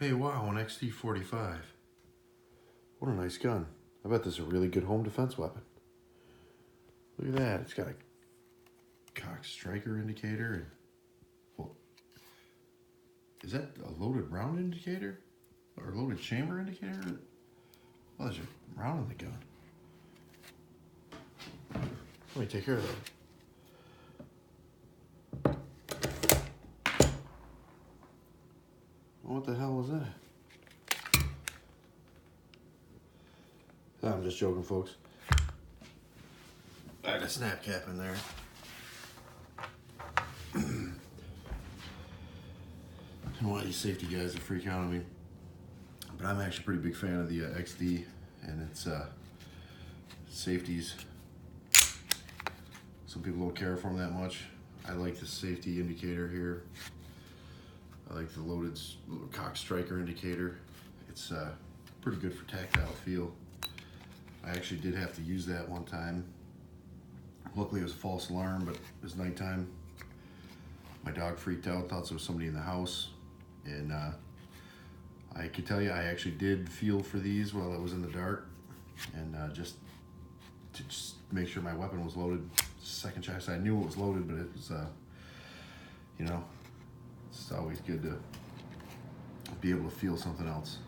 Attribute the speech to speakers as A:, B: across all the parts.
A: Hey, wow, an Xd.45. What a nice gun. I bet this is a really good home defense weapon. Look at that. It's got a cock striker indicator. And, well, is that a loaded round indicator? Or a loaded chamber indicator? Oh, there's a round in the gun. Let me take care of that. What the hell was that? I'm just joking, folks. I had a snap cap in there. And one of these safety guys that freak out on me. But I'm actually a pretty big fan of the XD and its safeties. Some people don't care for them that much. I like the safety indicator here. I like the loaded cock striker indicator. It's pretty good for tactile feel. I actually did have to use that one time. Luckily it was a false alarm, but it was nighttime. My dog freaked out, thought there was somebody in the house. And I could tell you I actually did feel for these while I was in the dark. And just to make sure my weapon was loaded. Second check, I knew it was loaded, but it was, you know, it's always good to be able to feel something else.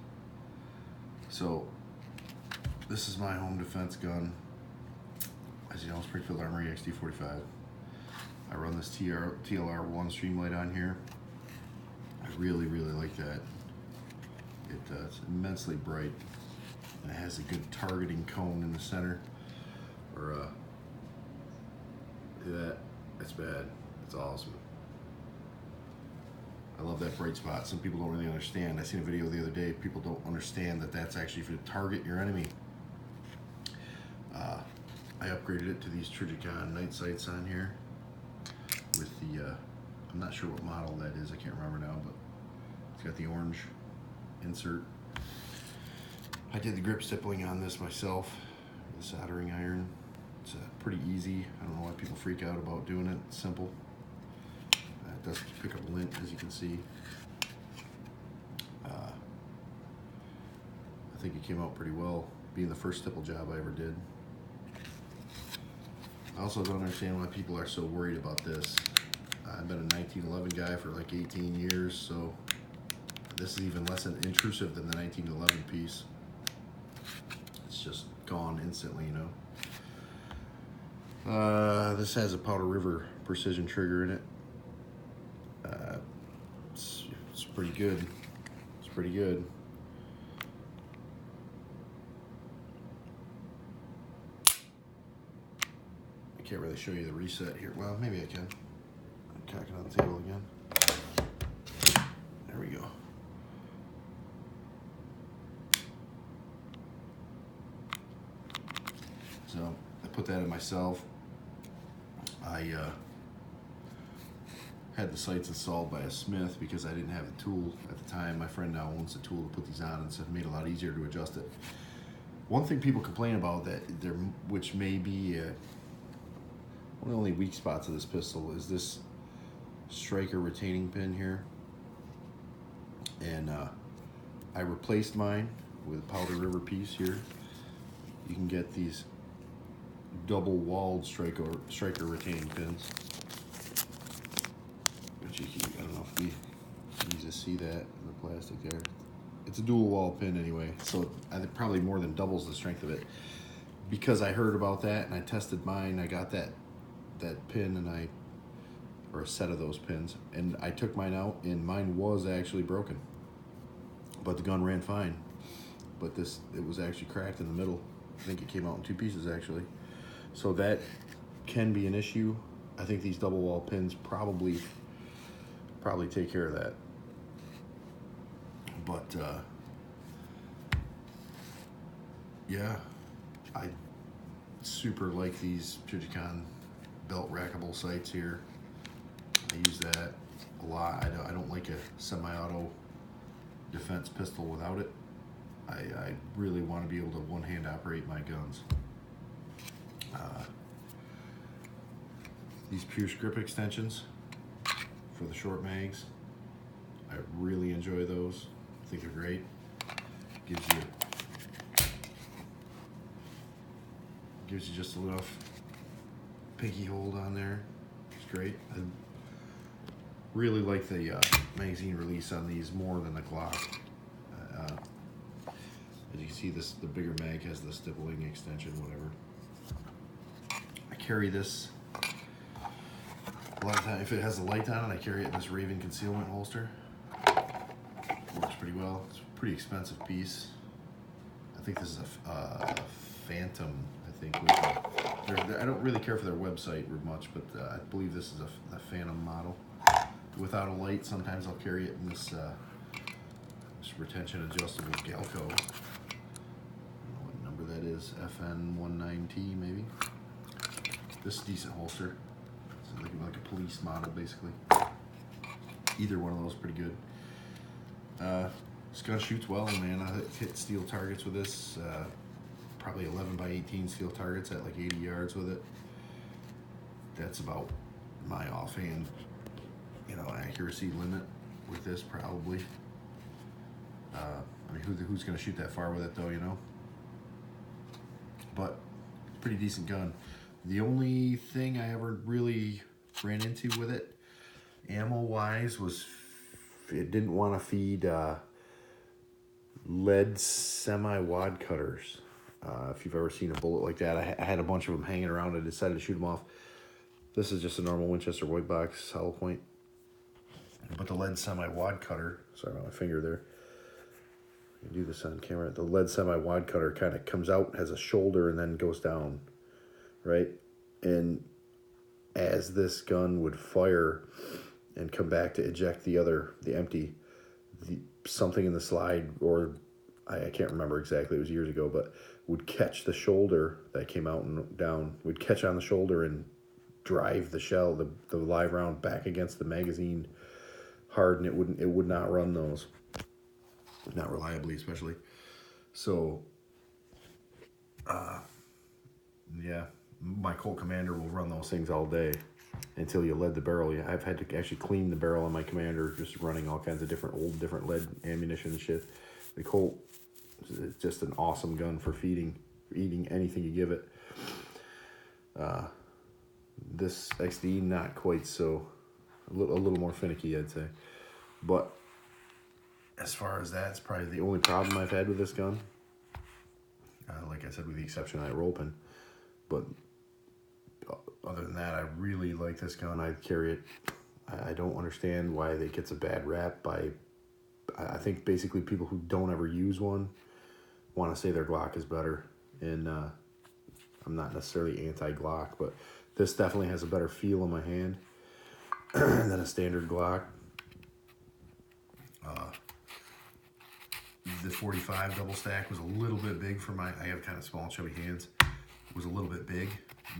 A: So this is my home defense gun. As you know, Springfield Armory Xd.45. I run this TLR1 Streamlight on here. I really, really like that. It's immensely bright, and it has a good targeting cone in the center. Or that, it's bad. It's awesome. I love that bright spot. Some people don't really understand. I seen a video the other day. People don't understand that that's actually for to target your enemy. I upgraded it to these Trudy Kahn night sights on here with the, I'm not sure what model that is. I can't remember now, but it's got the orange insert. I did the grip stippling on this myself with a soldering iron. It's pretty easy. I don't know why people freak out about doing it. It's simple. It does pick up lint, as you can see. I think it came out pretty well, being the first stipple job I ever did. I also don't understand why people are so worried about this. I've been a 1911 guy for like 18 years, so this is even less intrusive than the 1911 piece. It's just gone instantly, you know. This has a Powder River precision trigger in it. It's pretty good. It's pretty good. I can't really show you the reset here. Well, maybe I can. Cock it on the table again. There we go. So I put that in myself. I had the sights installed by a smith because I didn't have the tool at the time. My friend now owns the tool to put these on, and so it made it a lot easier to adjust it. One thing people complain about which may be one of the only weak spots of this pistol, is this striker retaining pin here. And I replaced mine with a Powder River piece here. You can get these double-walled striker retaining pins, which I don't know if you can just see that in the plastic there. It's a dual wall pin anyway, so I think probably more than doubles the strength of it. Because I heard about that and I tested mine, I got that pin or a set of those pins, and I took mine out and mine was actually broken. But the gun ran fine. But it was actually cracked in the middle. I think it came out in two pieces actually. So that can be an issue. I think these double wall pins probably take care of that. But yeah, I super like these Trudy Kahn belt rackable sights here. I use that a lot. I don't like a semi-auto defense pistol without it. I really want to be able to one-hand operate my guns. These Pierce grip extensions for the short mags, I really enjoy those. think they're great. Gives you just a little pinky hold on there. It's great. I really like the magazine release on these more than the Glock. As you can see, the bigger mag has the stippling extension, whatever. I carry this a lot of times. If it has a light on it, I carry it in this Raven concealment holster. Works pretty well. It's a pretty expensive piece. I think this is a Phantom. I think I don't really care for their website much, but I believe this is a Phantom model. Without a light, sometimes I'll carry it in this retention adjustable Galco. I don't know what number that is, FN19T maybe. This is a decent holster. It's like a police model basically. Either one of those pretty good. This gun shoots well, man. I hit steel targets with this. Probably 11 by 18 steel targets at like 80 yards with it. That's about my offhand, accuracy limit with this probably. I mean, who's gonna shoot that far with it though, But pretty decent gun. The only thing I ever really ran into with it, ammo-wise, was it didn't want to feed lead semi-wad cutters. If you've ever seen a bullet like that, I had a bunch of them hanging around. I decided to shoot them off. This is just a normal Winchester white box hollow point. But the lead semi-wad cutter, sorry about my finger there. I can do this on camera. The lead semi-wad cutter kind of comes out, has a shoulder, and then goes down, right? And as this gun would fire and come back to eject the empty, something in the slide, or I can't remember exactly, it was years ago, but would catch the shoulder that came out and down, would catch on the shoulder and drive the shell, the live round back against the magazine hard, and it would not run those, not reliably especially. So yeah, my Colt Commander will run those things all day until you lead the barrel. I've had to actually clean the barrel on my Commander, just running all kinds of different lead ammunition and shit. The Colt is just an awesome gun for eating anything you give it. This XD, not quite so, a little more finicky, I'd say. But as far as that, it's probably the only problem I've had with this gun. Like I said, with the exception of that roll pin. But other than that, I really like this gun. I carry it. I don't understand why it gets a bad rap by, I think basically people who don't ever use one want to say their Glock is better. And I'm not necessarily anti-Glock, but this definitely has a better feel in my hand than a standard Glock. The 45 double stack was a little bit big for I have kind of small, chubby hands. It was a little bit big.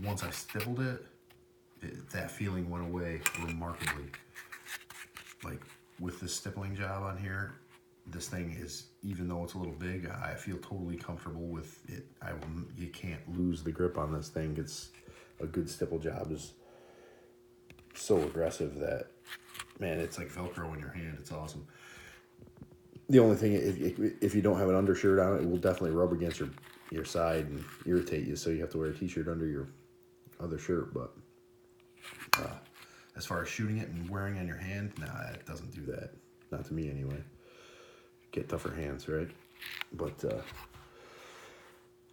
A: Once I stippled it, that feeling went away remarkably. Like with this stippling job on here, this thing is, even though it's a little big, I feel totally comfortable with it. You can't lose the grip on this thing. It's a good stipple job is so aggressive that, man, it's like Velcro in your hand. It's awesome. The only thing, if you don't have an undershirt on it will definitely rub against your side and irritate you, so you have to wear a t-shirt under your other shirt. But as far as shooting it and wearing it on your hand, nah, it doesn't do that. Not to me anyway. Get tougher hands, right? But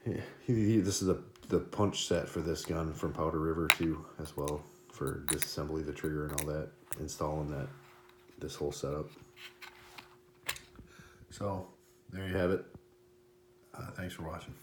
A: yeah, this is the punch set for this gun from Powder River too, as well, for disassembly, the trigger and all that, installing this whole setup. So there you have it. Thanks for watching.